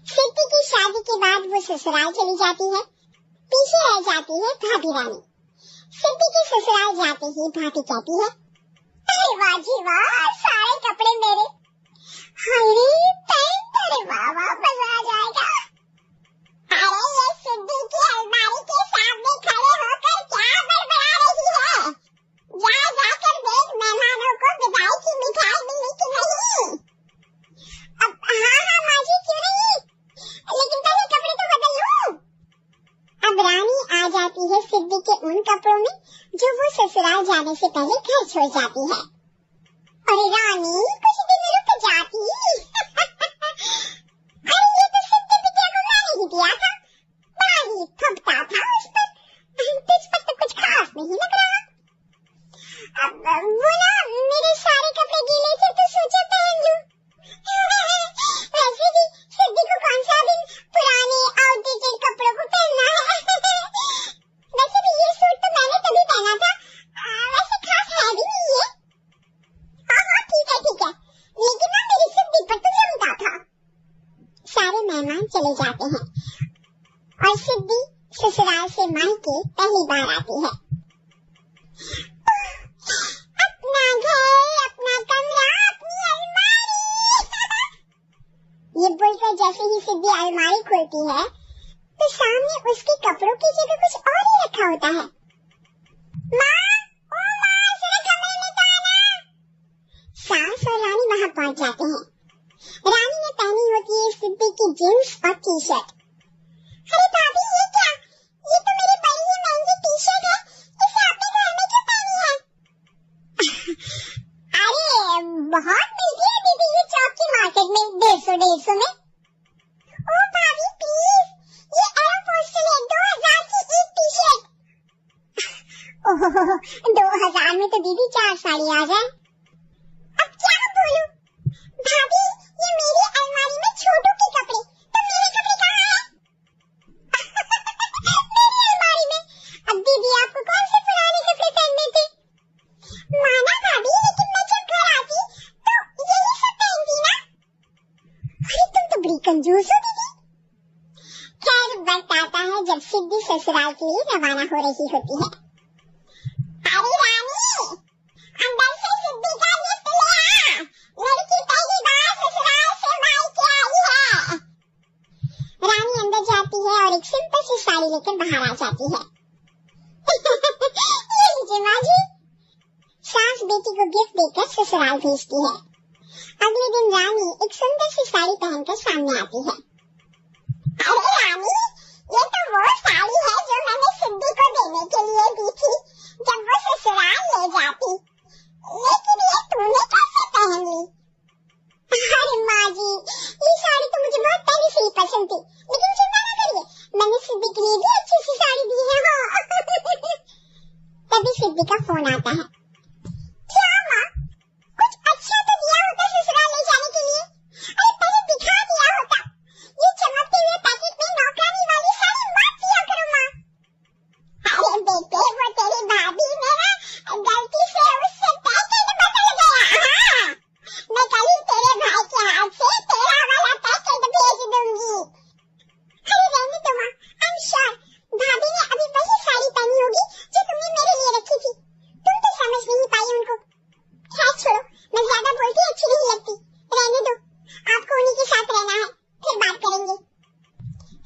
सिद्धि की शादी के बाद वो ससुराल चली जाती है। पीछे रह जाती है भाभी रानी। सिद्धि के ससुराल जाते ही भाभी कहती है, अरे वाह जी वाह, सारे कपड़े मेरे। अरे पैंट, अरे वाह वाह, मजा आ जाएगा। अरे ये सिद्धि की अलमारी के सामने खड़े होकर क्या बड़बड़ा रही है? जा जाकर देख मेहमानों को विदाई की मिठाई मिली कि नहीं। अब हाँ माँ जी, क्यों नहीं, लेकिन पहले कपड़े तो बदल लूं। अब रानी आ जाती है सिद्धि के उन कपड़ों में जो वो ससुराल जाने से पहले घर छोड़ जाती है। अरे रानी, कुछ दिन रुक जाती। अरे ये तो सिद्धि बिटिया को मैंने ही दिया था, बड़ा ही थपता था उस पर, तुझ पर तो कुछ खास नहीं लग रहा। अब वो ना मेरे सारे कपड़े गीले थे तो सोचा पहन लूं। वैसे भी सिद्धि को कौन सा दिन पुराने आउटडेटेड कपड़ों को पहनना है। वैसे भी ये सूट तो मैंने तभी पहना था, वैसे खास है भी नहीं है। हाँ ठीक है, लेकिन ना मेरी सिद्धि पर तो जमता था। सारे मेहमान चले जाते हैं और सिद्धि ससुराल से मायके पहली बार आती है। अपना घर, अपना कमरा, अपनी अलमारी। ये बोलकर जैसे ही सिद्धि अलमारी खोलती है तो सामने उसके कपड़ों की जगह कुछ और ही रखा होता है। माँ, ओ माँ, जरा कमरे में तो आना। सास और रानी वहाँ पहुँच जाते हैं। रानी ने पहनी होती है सिद्धि की जीन्स और टी शर्ट। अरे भाभी, ये क्या? ये तो मेरी बड़ी ही महंगी टी शर्ट है, इसे आपने घर में क्यों पहनी है? अरे बहुत मिलती है दीदी ये चौक की मार्केट में, 150 में। ओ भाभी प्लीज, ये एयरपोर्ट है, 2000 की एक टी शर्ट। ओह 2000 में तो दीदी 4 साड़ी आ जाए। अब क्या बोलूं? भाभी, ये मेरी अलमारी में छोटू के कपड़े, तो मेरे कपड़े कहाँ हैं? मेरी अलमारी में। अब दीदी आपको कौन से पुराने कपड़े पहनने थे? माना भाभी, लेकिन मैं जब घर आती तो यही सब पहनती ना। अरे तुम तो बड़ी कंजूस हो दीदी। खैर वक्त आता है जब सिद्धि ससुराल के लिए रवाना हो रही होती है। अरे रानी, अंदर से सिद्धि का गिफ्ट ले आ, लड़की पहली बार ससुराल से मायके आई है। रानी अंदर जाती है और एक सिंपल सी साड़ी लेकर बाहर आ जाती है। ये लीजिए माँ जी। सास बेटी को गिफ्ट देकर ससुराल भेजती है। अगले दिन रानी एक सुंदर सी साड़ी पहनकर सामने आती है। अरे रानी, ये तो वो साड़ी है जो मैंने सिद्धि को देने के लिए दी थी जब वो ससुराल ले जाती, लेकिन ये तूने कैसे पहन ली? अरे माँ जी, ये साड़ी तो मुझे बहुत पहले से ही पसंद थी, लेकिन चिंता न करिए, मैंने सिद्धि के लिए भी अच्छी सी साड़ी दी है। हाँ। तभी सिद्धि का फोन आता है। क्या माँ, कुछ अच्छा तो दिया होता ससुराल ले जाने के लिए, अरे पहले दिखा दिया होता। ये चमकते हुए पैकेट में नौकरानी वाली साड़ी मत दिया करो माँ। अरे बेटे, वो तेरी भाभी ने ना गलती से उससे पैकेट बदल गया। हाँ, मैं कल ही तेरे भाई के हाथ से तेरा वाला पैकेट भेज दूंगी। अरे रहने दो माँ, आई एम श्योर भाभी ने अभी वही साड़ी पहनी होगी जो तुमने मेरे लिए रखी थी। तुम तो समझ नहीं पाई उनको। खैर छोड़ो, मैं ज्यादा बोलती अच्छी नहीं लगती, रहने दो, आपको उन्हीं के साथ रहना है, फिर बात करेंगे।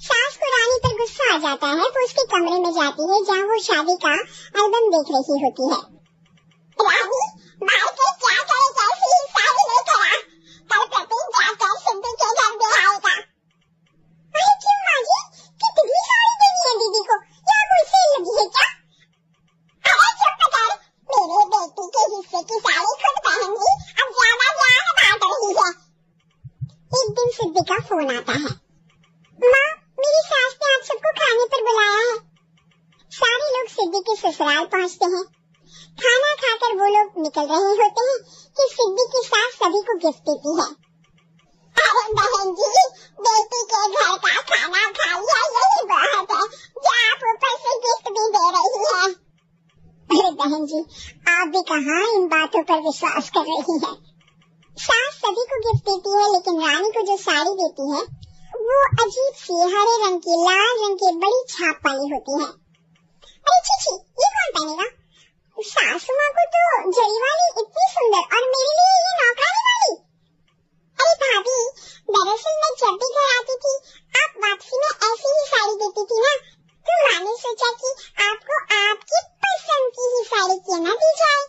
सास को रानी पर गुस्सा आ जाता है, वो उसके कमरे में जाती है जहाँ वो शादी का एल्बम देख रही होती है। रानी, मायके क्या करे कैसी ही साड़ी लेकर आ, कल प्रतीक जाकर सिद्धि के घर दिखाएगा। अरे क्यों माँ जी, कितनी साड़ी देनी है दीदी को, या कोई सेल लगी है क्या? अरे चुप कर, मेरे बेटी के हिस्से की साड़ी खुद पहन ली, अब ज्यादा ज्ञान बांट रही है। एक दिन सिद्धि का फोन आता है। माँ, मेरी सास ने आप सबको खाने पर बुलाया है। सारे लोग सिद्धि के ससुराल पहुँचते हैं। खाना खाकर वो लोग निकल रहे होते हैं कि सिद्धि की सास सभी को गिफ्ट देती है। अरे बहन जी, बेटी के घर का खाना खा लिया, यही बहुत है जो आप ऊपर से गिफ्ट भी दे रही है। अरे बहन जी, आप भी कहाँ इन बातों पर विश्वास कर रही हैं। सास सभी को गिफ्ट देती है, लेकिन रानी को जो साड़ी देती है वो अजीब सी हरे रंग की, लाल रंग की बड़ी छाप वाली होती है। अरे छी, ये कौन पहनेगा? सासू माँ को तो जरी वाली इतनी सुंदर, और मेरे लिए ये नौकरानी वाली। अरे भाभी, दरअसल मैं जब भी घर आती थी आप वापसी में ऐसी ही साड़ी देती थी ना, तो माँ ने सोचा कि आपको आपकी पसंद की ही साड़ी क्यों न दी जाए।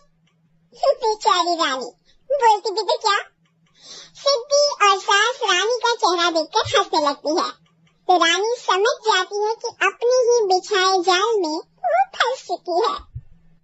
बेचारी रानी, बोलती भी तो क्या। सिद्धि और सास रानी का चेहरा देखकर हंसने लगती है, तो रानी समझ जाती है कि अपने ही बिछाए जाल में वो फंस चुकी है।